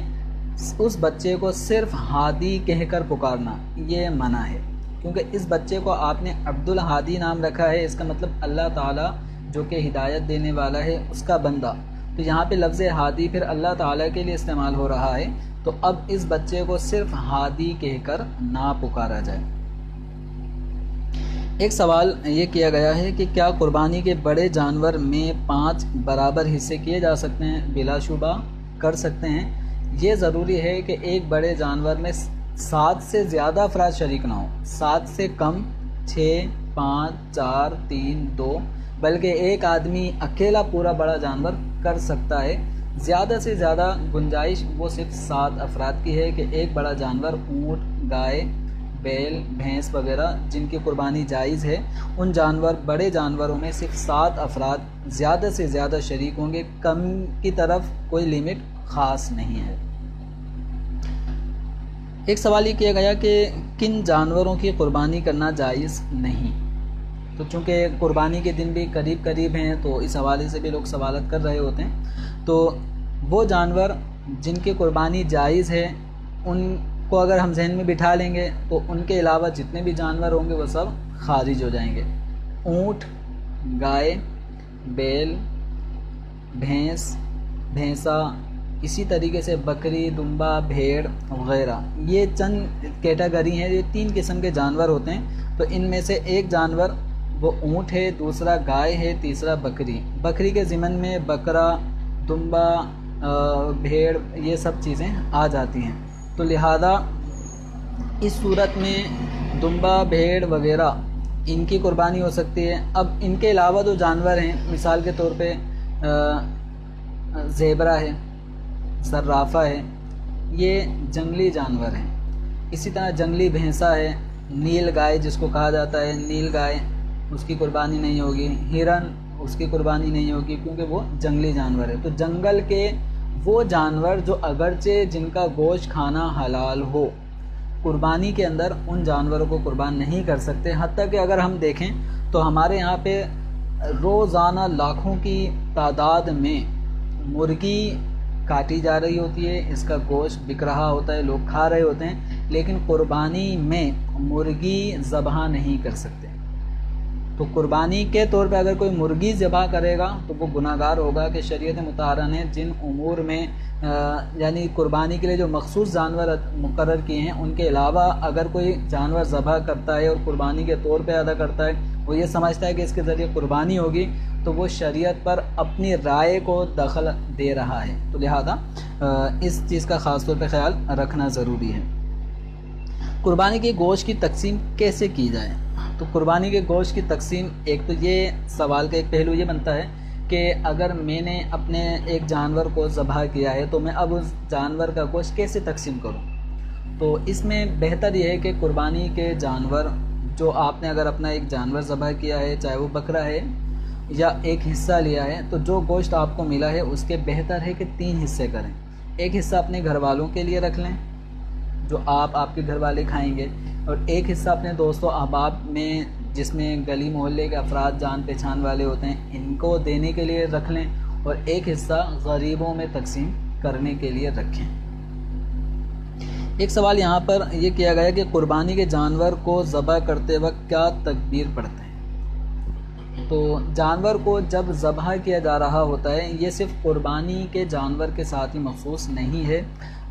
اس بچے کو صرف ہادی کہہ کر پکارنا یہ منع ہے، کیونکہ اس بچے کو آپ نے عبد الہادی نام رکھا ہے، اس کا مطلب اللہ تعالیٰ جو کہ ہدایت دینے والا ہے اس کا بندہ۔ تو یہاں پہ لفظ ہادی پھر اللہ تعالیٰ کے لیے استعمال ہو رہا ہے، تو اب اس بچے کو صرف ہادی کہہ کر نہ پکارا جائے۔ ایک سوال یہ کیا گیا ہے کہ کیا قربانی کے بڑے جانور میں 5 برابر حصے کیے جا سکتے ہیں؟ بلا شبہ کر سکتے ہیں۔ یہ ضروری ہے کہ ایک بڑے جانور میں 7 سے زیادہ افراد شریک نہ ہوں، 7 سے کم 6، 5، 4، 3، 2، بلکہ ایک آدمی اکیلا پورا بڑا جانور کر سکتا ہے۔ زیادہ سے زیادہ گنجائش وہ صرف 7 افراد کی ہے کہ ایک بڑا جانور، اونٹ، گائے، بیل، بھینس وغیرہ جن کی قربانی جائز ہے، ان بڑے جانوروں میں صرف 7 افراد زیادہ سے زیادہ شریک ہوں گے، کم کی طرف کوئی لیمٹ خاص نہیں ہے۔ ایک سوال یہ کیا گیا کہ کن جانوروں کی قربانی کرنا جائز نہیں؟ تو چونکہ قربانی کے دن بھی قریب ہیں تو اس حوالے سے بھی لوگ سوالات کر رہے ہوتے ہیں۔ تو وہ جانور جن کی قربانی جائز ہے ان کو اگر ہم ذہن میں بٹھا لیں گے تو ان کے علاوہ جتنے بھی جانور ہوں گے وہ سب خارج ہو جائیں گے۔ اونٹ، گائے، بیل، بھینسا، اسی طریقے سے بکری، دمبا، بھیڑ وغیرہ، یہ چند کیٹیگری ہیں۔ یہ 3 قسم کے جانور ہوتے ہیں۔ تو ان میں سے ایک جانور وہ اونٹ ہے، دوسرا گائے ہے، تیسرا بکری کے ضمن میں بکرا، دمبا، بھیڑ، یہ سب چیزیں آ جاتی ہیں۔ تو لہذا اس صورت میں دمبا، بھیڑ وغیرہ ان کی قربانی ہو سکتی ہے۔ اب ان کے علاوہ جو جانور ہیں، مثال کے طور پہ زیبرا ہے، زرافہ ہے، یہ جنگلی جانور ہیں۔ اسی طرح جنگلی بھینسا ہے، نیل گائے جس کو کہا جاتا ہے، نیل گائے، اس کی قربانی نہیں ہوگی۔ ہرن، اس کی قربانی نہیں ہوگی کیونکہ وہ جنگلی جانور ہے۔ تو جنگل کے وہ جانور جو اگرچہ جن کا گوشت کھانا حلال ہو، قربانی کے اندر ان جانوروں کو قربان نہیں کر سکتے۔ حتیٰ کہ اگر ہم دیکھیں تو ہمارے یہاں پہ روزانہ لاکھوں کی تعداد میں مرغی کاٹی جا رہی ہوتی ہے، اس کا گوشت بک رہا ہوتا ہے، لوگ کھا رہے ہوتے ہیں، لیکن قربانی میں مرغی ذبح نہیں کر سکتے۔ تو قربانی کے طور پہ اگر کوئی مرغی ذبح کرے گا تو وہ گناہ گار ہوگا کہ شریعت مطہرہ نے جن امور میں یعنی قربانی کے لیے جو مخصوص جانور مقرر کیے ہیں ان کے علاوہ اگر کوئی جانور ذبح کرتا ہے اور قربانی کے طور پہ ادا کرتا ہے، وہ یہ سمجھتا ہے کہ اس کے ذریعے قربانی ہوگی، تو وہ شریعت پر اپنی رائے کو دخل دے رہا ہے۔ تو لہذا اس چیز کا خاص طور پہ خیال رکھنا ضروری ہے۔ قربانی کے گوشت کی تقسیم کیسے کی جائے؟ تو قربانی کے گوشت کی تقسیم، ایک تو یہ سوال کا ایک پہلو یہ بنتا ہے کہ اگر میں نے اپنے ایک جانور کو ذبح کیا ہے تو میں اب اس جانور کا گوشت کیسے تقسیم کروں؟ تو اس میں بہتر یہ ہے کہ قربانی کے جانور جو آپ نے اگر اپنا ایک جانور ذبح کیا ہے، چاہے وہ بکرا ہے یا ایک حصہ لیا ہے، تو جو گوشت آپ کو ملا ہے اس کے بہتر ہے کہ 3 حصے کریں۔ ایک حصہ اپنے گھر والوں کے لیے رکھ لیں جو آپ کے گھر والے کھائیں گے، اور ایک حصہ اپنے دوست و احباب میں جس میں گلی محلے کے افراد جان پہچان والے ہوتے ہیں ان کو دینے کے لیے رکھ لیں، اور ایک حصہ غریبوں میں تقسیم کرنے کے لیے رکھیں۔ ایک سوال یہاں پر یہ کیا گیا کہ قربانی کے جانور کو ذبح کرتے وقت کیا تکبیر پڑھتے ہیں؟ تو جانور کو جب ذبح کیا جا رہا ہوتا ہے یہ صرف قربانی کے جانور کے ساتھ ہی مخصوص نہیں ہے۔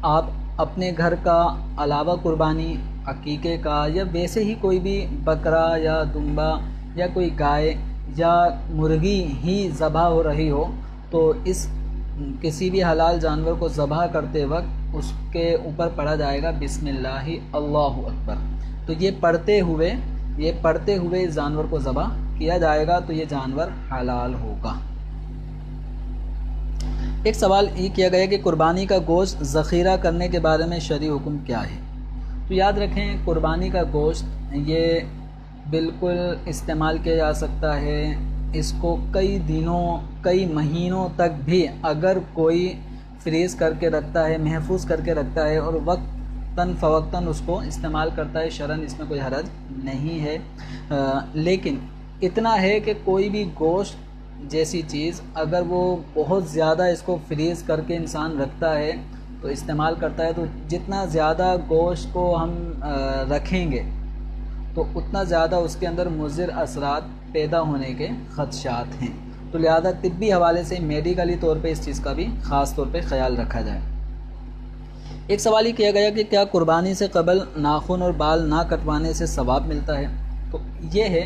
آپ اپنے گھر کا علاوہ قربانی، عقیقے کا یا ویسے ہی کوئی بھی بکرا یا دمبا یا کوئی گائے یا مرغی ہی ذبح ہو رہی ہو تو اس کسی بھی حلال جانور کو ذبح کرتے وقت اس کے اوپر پڑھا جائے گا بسم اللہ اللہ اکبر۔ تو یہ پڑھتے ہوئے اس جانور کو ذبح کیا جائے گا تو یہ جانور حلال ہوگا۔ ایک سوال یہ کیا گیا کہ قربانی کا گوشت ذخیرہ کرنے کے بارے میں شرعی حکم کیا ہے؟ تو یاد رکھیں قربانی کا گوشت یہ بالکل استعمال کیا جا سکتا ہے۔ اس کو کئی دنوں، کئی مہینوں تک بھی اگر کوئی فریز کر کے رکھتا ہے، محفوظ کر کے رکھتا ہے اور وقتاً فوقتاً اس کو استعمال کرتا ہے، شرعاً اس میں کوئی حرج نہیں ہے۔ لیکن اتنا ہے کہ کوئی بھی گوشت جیسی چیز اگر وہ بہت زیادہ اس کو فریز کر کے انسان رکھتا ہے تو استعمال کرتا ہے، تو جتنا زیادہ گوشت کو ہم رکھیں گے تو اتنا زیادہ اس کے اندر مضر اثرات پیدا ہونے کے خدشات ہیں۔ تو لہذا طبی حوالے سے میڈیکلی طور پہ اس چیز کا بھی خاص طور پہ خیال رکھا جائے۔ ایک سوال یہ کیا گیا کہ کیا قربانی سے قبل ناخن اور بال نہ کٹوانے سے ثواب ملتا ہے؟ تو یہ ہے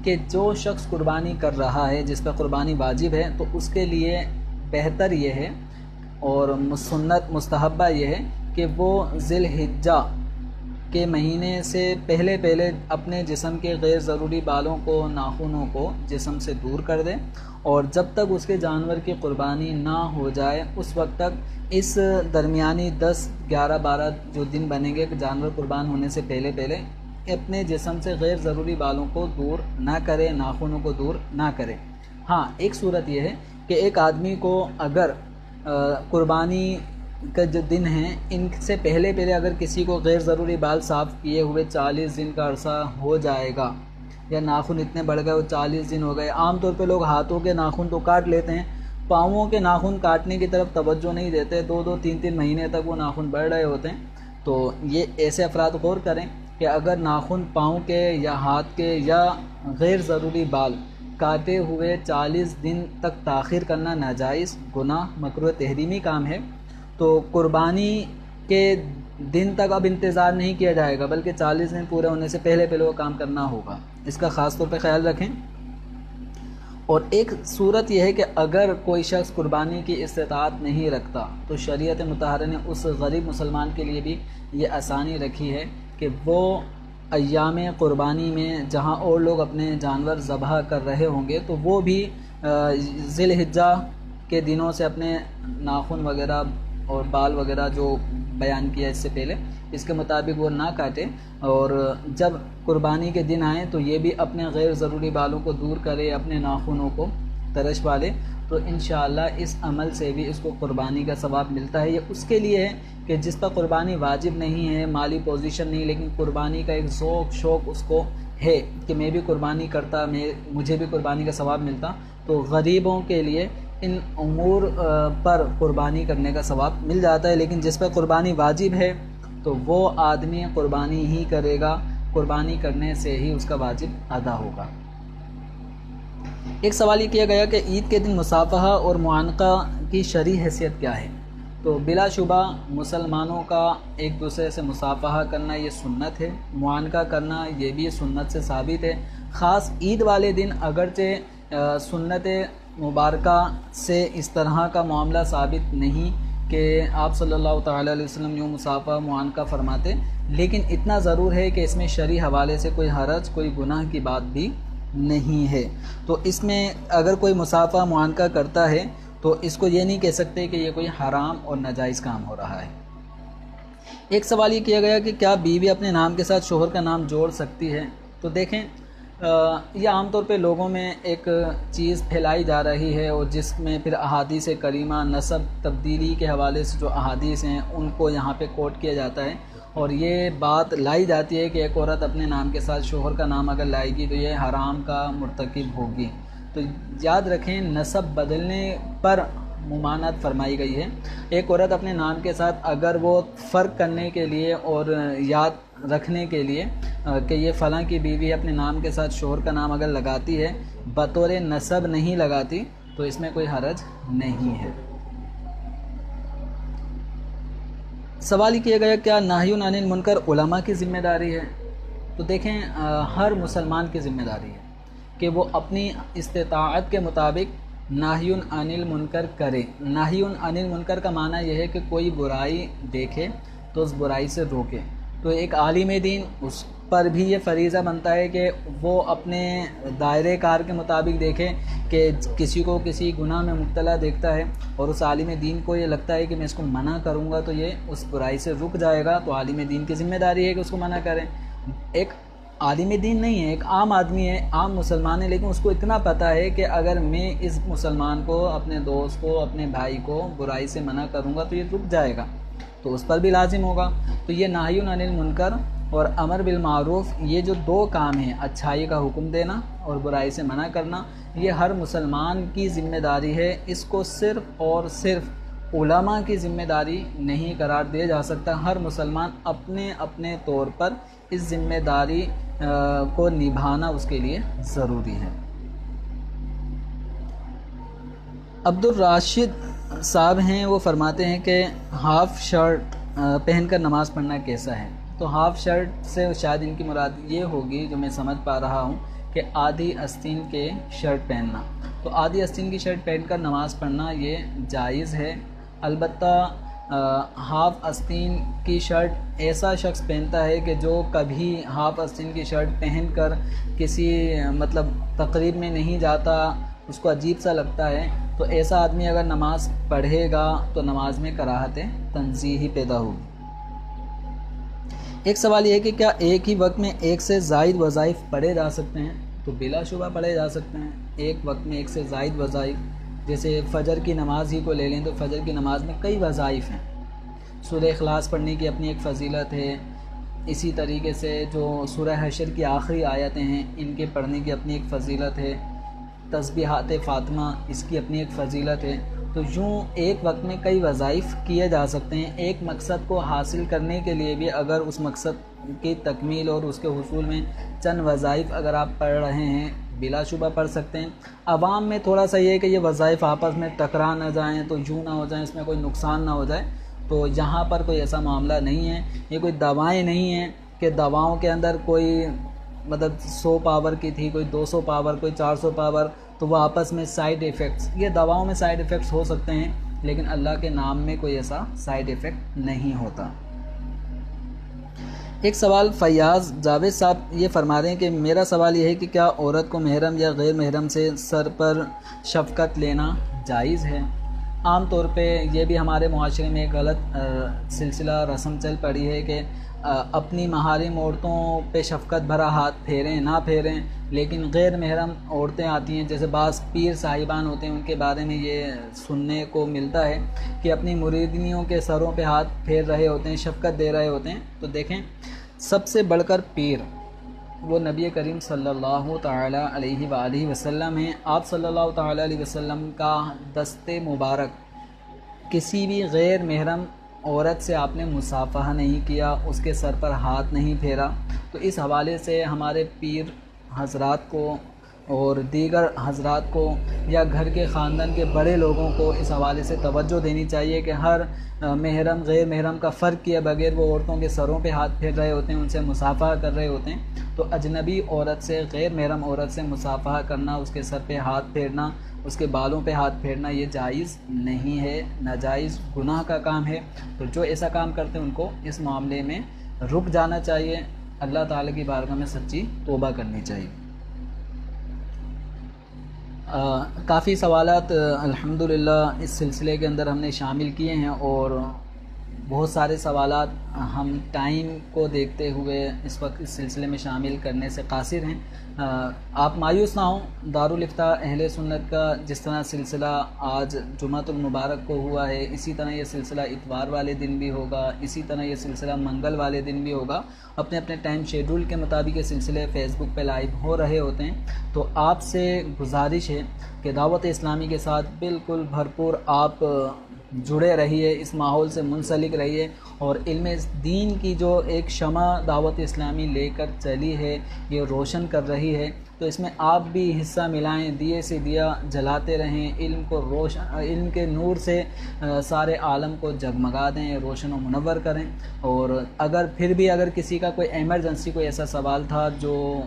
کہ جو شخص قربانی کر رہا ہے، جس پہ قربانی واجب ہے، تو اس کے لیے بہتر یہ ہے اور سنت مستحبہ یہ ہے کہ وہ ذی الحجہ کے مہینے سے پہلے اپنے جسم کے غیر ضروری بالوں کو، ناخنوں کو جسم سے دور کر دے، اور جب تک اس کے جانور کی قربانی نہ ہو جائے اس وقت تک اس درمیانی 10، 11، 12 جو دن بنیں گے جانور قربان ہونے سے پہلے اپنے جسم سے غیر ضروری بالوں کو دور نہ کرے، ناخنوں کو دور نہ کرے۔ ہاں، ایک صورت یہ ہے کہ ایک آدمی کو اگر قربانی کا جو دن ہیں ان سے پہلے اگر کسی کو غیر ضروری بال صاف کیے ہوئے 40 دن کا عرصہ ہو جائے گا، یا ناخن اتنے بڑھ گئے وہ 40 دن ہو گئے. عام طور پہ لوگ ہاتھوں کے ناخن تو کاٹ لیتے ہیں، پاؤں کے ناخن کاٹنے کی طرف توجہ نہیں دیتے، 2-3 مہینے تک وہ ناخن بڑھ رہے ہوتے ہیں. تو یہ ایسے افراد غور کریں کہ اگر ناخن پاؤں کے یا ہاتھ کے یا غیر ضروری بال کاٹے ہوئے 40 دن تک تاخیر کرنا ناجائز، گناہ، مکروہ تحریمی کام ہے، تو قربانی کے دن تک اب انتظار نہیں کیا جائے گا، بلکہ 40 دن پورے ہونے سے پہلے وہ کام کرنا ہوگا. اس کا خاص طور پہ خیال رکھیں. اور ایک صورت یہ ہے کہ اگر کوئی شخص قربانی کی استطاعت نہیں رکھتا تو شریعت مطہرہ نے اس غریب مسلمان کے لیے بھی یہ آسانی رکھی ہے کہ وہ ایام قربانی میں جہاں اور لوگ اپنے جانور ذبح کر رہے ہوں گے تو وہ بھی ذی الحجہ کے دنوں سے اپنے ناخن وغیرہ اور بال وغیرہ جو بیان کیا اس سے پہلے اس کے مطابق وہ نہ کاٹے، اور جب قربانی کے دن آئیں تو یہ بھی اپنے غیر ضروری بالوں کو دور کرے، اپنے ناخنوں کو ترش والے، تو انشاءاللہ اس عمل سے بھی اس کو قربانی کا ثواب ملتا ہے. یہ اس کے لیے ہے کہ جس پر قربانی واجب نہیں ہے، مالی پوزیشن نہیں، لیکن قربانی کا ایک ذوق شوق اس کو ہے کہ میں بھی قربانی کرتا، مجھے بھی قربانی کا ثواب ملتا. تو غریبوں کے لیے ان امور پر قربانی کرنے کا ثواب مل جاتا ہے. لیکن جس پر قربانی واجب ہے تو وہ آدمی قربانی ہی کرے گا، قربانی کرنے سے ہی اس کا واجب ادا ہوگا. ایک سوال یہ کیا گیا کہ عید کے دن مصافحہ اور معانقہ کی شرعی حیثیت کیا ہے؟ تو بلا شبہ مسلمانوں کا ایک دوسرے سے مصافحہ کرنا یہ سنت ہے، معانقہ کرنا یہ بھی سنت سے ثابت ہے. خاص عید والے دن اگرچہ سنت مبارکہ سے اس طرح کا معاملہ ثابت نہیں کہ آپ صلی اللہ تعالیٰ علیہ وسلم یوں مصافحہ معانقہ فرماتے، لیکن اتنا ضرور ہے کہ اس میں شرعی حوالے سے کوئی حرج، کوئی گناہ کی بات بھی نہیں ہے. تو اس میں اگر کوئی مصافحہ معانقہ کرتا ہے تو اس کو یہ نہیں کہہ سکتے کہ یہ کوئی حرام اور ناجائز کام ہو رہا ہے. ایک سوال یہ کیا گیا کہ کیا بیوی اپنے نام کے ساتھ شوہر کا نام جوڑ سکتی ہے؟ تو دیکھیں یہ عام طور پہ لوگوں میں ایک چیز پھیلائی جا رہی ہے، اور جس میں پھر احادیث کریمہ نسب تبدیلی کے حوالے سے جو احادیث ہیں ان کو یہاں پہ کوٹ کیا جاتا ہے، اور یہ بات لائی جاتی ہے کہ ایک عورت اپنے نام کے ساتھ شوہر کا نام اگر لائے گی تو یہ حرام کا مرتکب ہوگی. تو یاد رکھیں نسب بدلنے پر ممانعت فرمائی گئی ہے. ایک عورت اپنے نام کے ساتھ اگر وہ فرق کرنے کے لیے اور یاد رکھنے کے لیے کہ یہ فلاں کی بیوی اپنے نام کے ساتھ شوہر کا نام اگر لگاتی ہے، بطور نسب نہیں لگاتی، تو اس میں کوئی حرج نہیں ہے. سوال یہ کیا گیا کیا نہی عن المنکر علماء کی ذمہ داری ہے؟ تو دیکھیں ہر مسلمان کی ذمہ داری ہے کہ وہ اپنی استطاعت کے مطابق نہی عن المنکر کرے. نہی عن المنکر کا معنی یہ ہے کہ کوئی برائی دیکھے تو اس برائی سے روکے. تو ایک عالم دین اس پر بھی یہ فریضہ بنتا ہے کہ وہ اپنے دائرے کار کے مطابق دیکھے کہ کسی کو کسی گناہ میں مبتلا دیکھتا ہے اور اس عالم دین کو یہ لگتا ہے کہ میں اس کو منع کروں گا تو یہ اس برائی سے رک جائے گا، تو عالم دین کی ذمہ داری ہے کہ اس کو منع کریں. ایک عالم دین نہیں ہے، ایک عام آدمی ہے، عام مسلمان ہے، لیکن اس کو اتنا پتہ ہے کہ اگر میں اس مسلمان کو، اپنے دوست کو، اپنے بھائی کو برائی سے منع کروں گا تو یہ رک جائے گا، تو اس پر بھی لازم ہوگا. تو یہ نہی عن المنکر اور امر بالمعروف، یہ جو دو کام ہیں، اچھائی کا حکم دینا اور برائی سے منع کرنا، یہ ہر مسلمان کی ذمہ داری ہے. اس کو صرف اور صرف علماء کی ذمہ داری نہیں قرار دیا جا سکتا. ہر مسلمان اپنے اپنے طور پر اس ذمہ داری کو نبھانا اس کے لیے ضروری ہے. عبد الراشد صاحب ہیں، وہ فرماتے ہیں کہ ہاف شرٹ پہن کر نماز پڑھنا کیسا ہے؟ تو ہاف شرٹ سے شاید ان کی مراد یہ ہوگی جو میں سمجھ پا رہا ہوں کہ آدھی آستین کے شرٹ پہننا. تو آدھی آستین کی شرٹ پہن کر نماز پڑھنا یہ جائز ہے. البتہ ہاف آستین کی شرٹ ایسا شخص پہنتا ہے کہ جو کبھی ہاف آستین کی شرٹ پہن کر کسی تقریب میں نہیں جاتا، اس کو عجیب سا لگتا ہے، تو ایسا آدمی اگر نماز پڑھے گا تو نماز میں کراہت تنزیہی پیدا ہوگی. ایک سوال یہ ہے کہ کیا ایک ہی وقت میں ایک سے زائد وظائف پڑھے جا سکتے ہیں؟ تو بلا شبہ پڑھے جا سکتے ہیں. ایک وقت میں ایک سے زائد وظائف، جیسے فجر کی نماز ہی کو لے لیں تو فجر کی نماز میں کئی وظائف ہیں، سورہ اخلاص پڑھنے کی اپنی ایک فضیلت ہے، اسی طریقے سے جو سورہ حشر کی آخری آیتیں ہیں ان کے پڑھنے کی اپنی ایک فضیلت ہے، تسبیحات فاطمہ اس کی اپنی ایک فضیلت ہے۔ تو یوں ایک وقت میں کئی وظائف کیے جا سکتے ہیں۔ ایک مقصد کو حاصل کرنے کے لیے بھی اگر اس مقصد کی تکمیل اور اس کے حصول میں چند وظائف اگر آپ پڑھ رہے ہیں بلا شبہ پڑھ سکتے ہیں۔ عوام میں تھوڑا سا یہ ہے کہ یہ وظائف آپس میں ٹکرا نہ جائیں، تو یوں نہ ہو جائیں، اس میں کوئی نقصان نہ ہو جائے، تو یہاں پر کوئی ایسا معاملہ نہیں ہے۔ یہ کوئی دوائیں نہیں ہیں کہ دواؤں کے اندر کوئی مطلب 100 پاور کی تھی، کوئی 200 پاور، کوئی 400 پاور، تو وہ آپس میں سائیڈ ایفیکٹس، یہ دواؤں میں سائیڈ ایفیکٹس ہو سکتے ہیں لیکن اللہ کے نام میں کوئی ایسا سائیڈ ایفیکٹ نہیں ہوتا۔ ایک سوال فیاض جاوید صاحب یہ فرما رہے ہیں کہ میرا سوال یہ ہے کہ کیا عورت کو محرم یا غیر محرم سے سر پر شفقت لینا جائز ہے؟ عام طور پہ یہ بھی ہمارے معاشرے میں ایک غلط سلسلہ رسم چل پڑی ہے کہ اپنی محارم عورتوں پہ شفقت بھرا ہاتھ پھیریں نہ پھیریں، لیکن غیر محرم عورتیں آتی ہیں، جیسے بعض پیر صاحبان ہوتے ہیں، ان کے بارے میں یہ سننے کو ملتا ہے کہ اپنی مریدنیوں کے سروں پہ ہاتھ پھیر رہے ہوتے ہیں، شفقت دے رہے ہوتے ہیں۔ تو دیکھیں، سب سے بڑھ کر پیر وہ نبی کریم صلی اللہ تعالی علیہ وآلہ وسلم ہیں۔ آپ صلی اللہ تعالی علیہ وسلم کا دست مبارک کسی بھی غیر محرم عورت سے آپ نے مصافحہ نہیں کیا، اس کے سر پر ہاتھ نہیں پھیرا۔ تو اس حوالے سے ہمارے پیر حضرات کو اور دیگر حضرات کو یا گھر کے خاندان کے بڑے لوگوں کو اس حوالے سے توجہ دینی چاہیے کہ ہر محرم غیر محرم کا فرق کیے بغیر وہ عورتوں کے سروں پہ ہاتھ پھیر رہے ہوتے ہیں، ان سے مصافحہ کر رہے ہوتے ہیں۔ تو اجنبی عورت سے، غیر محرم عورت سے مصافحہ کرنا، اس کے سر پہ ہاتھ پھیرنا، اس کے بالوں پہ ہاتھ پھیرنا یہ جائز نہیں ہے، ناجائز گناہ کا کام ہے۔ تو جو ایسا کام کرتے ہیں ان کو اس معاملے میں رک جانا چاہیے، اللہ تعالیٰ کی بارگاہ میں سچی توبہ کرنی چاہیے۔ کافی سوالات الحمدللہ اس سلسلے کے اندر ہم نے شامل کیے ہیں، اور بہت سارے سوالات ہم ٹائم کو دیکھتے ہوئے اس وقت اس سلسلے میں شامل کرنے سے قاصر ہیں۔ آپ مایوس نہ ہوں، دارالافتاء اہل سنت کا جس طرح سلسلہ آج جمعۃ المبارک کو ہوا ہے، اسی طرح یہ سلسلہ اتوار والے دن بھی ہوگا، اسی طرح یہ سلسلہ منگل والے دن بھی ہوگا۔ اپنے اپنے ٹائم شیڈول کے مطابق یہ سلسلے فیس بک پہ لائیو ہو رہے ہوتے ہیں۔ تو آپ سے گزارش ہے کہ دعوت اسلامی کے ساتھ بالکل بھرپور آپ جڑے رہیے، اس ماحول سے منسلک رہیے، اور علم دین کی جو ایک شمع دعوت اسلامی لے کر چلی ہے، یہ روشن کر رہی ہے، تو اس میں آپ بھی حصہ ملائیں، دیے سے دیا جلاتے رہیں، علم کے نور سے سارے عالم کو جگمگا دیں، روشن و منور کریں۔ اور اگر کسی کا کوئی ایمرجنسی کوئی ایسا سوال تھا جو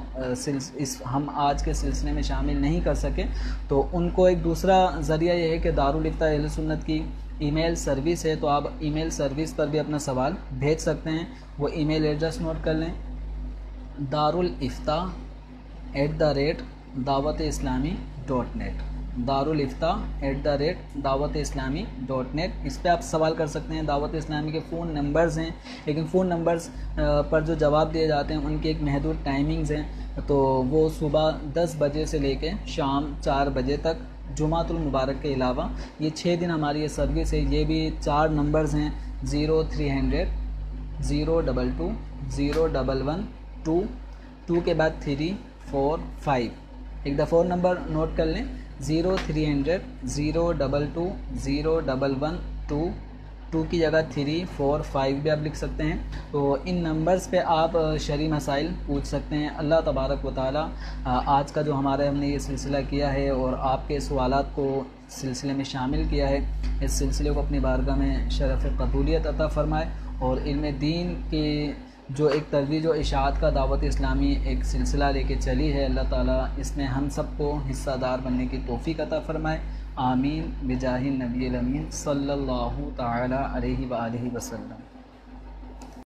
ہم آج کے سلسلے میں شامل نہیں کر سکے، تو ان کو ایک دوسرا ذریعہ یہ ہے کہ دارالافتاء اہل سنت کی ای میل سروس ہے، تو آپ ای میل سروس پر بھی اپنا سوال بھیج سکتے ہیں۔ وہ ای میل ایڈریس نوٹ کر لیں، darulifta@dawat-islami.net darulifta@dawat-islami.net۔ اس پہ آپ سوال کر سکتے ہیں۔ دعوت اسلامی کے فون نمبرز ہیں، لیکن فون نمبرز پر جو جواب دیے جاتے ہیں ان کی ایک محدود ٹائمنگز ہیں، تو وہ صبح 10 بجے سے لے کے شام 4 بجے تک، جمعۃ المبارک کے علاوہ یہ 6 دن ہماری یہ سروس ہے۔ یہ بھی 4 نمبرز ہیں، 0300 022 011 2 کے بعد 345۔ ایک دفعہ اور نمبر نوٹ کر لیں، 0300 022 011 2 کی جگہ 345 بھی آپ لکھ سکتے ہیں۔ تو ان نمبرز پہ آپ شرعی مسائل پوچھ سکتے ہیں۔ اللہ تبارک و تعالی آج کا جو ہم نے یہ سلسلہ کیا ہے اور آپ کے سوالات کو سلسلے میں شامل کیا ہے، اس سلسلے کو اپنی بارگاہ میں شرف قبولیت عطا فرمائے، اور علم دین کی جو ایک ترویج و اشاعت کا دعوت اسلامی ایک سلسلہ لے کے چلی ہے، اللہ تعالیٰ اس میں ہم سب کو حصہ دار بننے کی توفیق عطا فرمائے۔ آمین بجاہ النبی الامین صلی اللہ تعالی علیہ وآلہ وسلم۔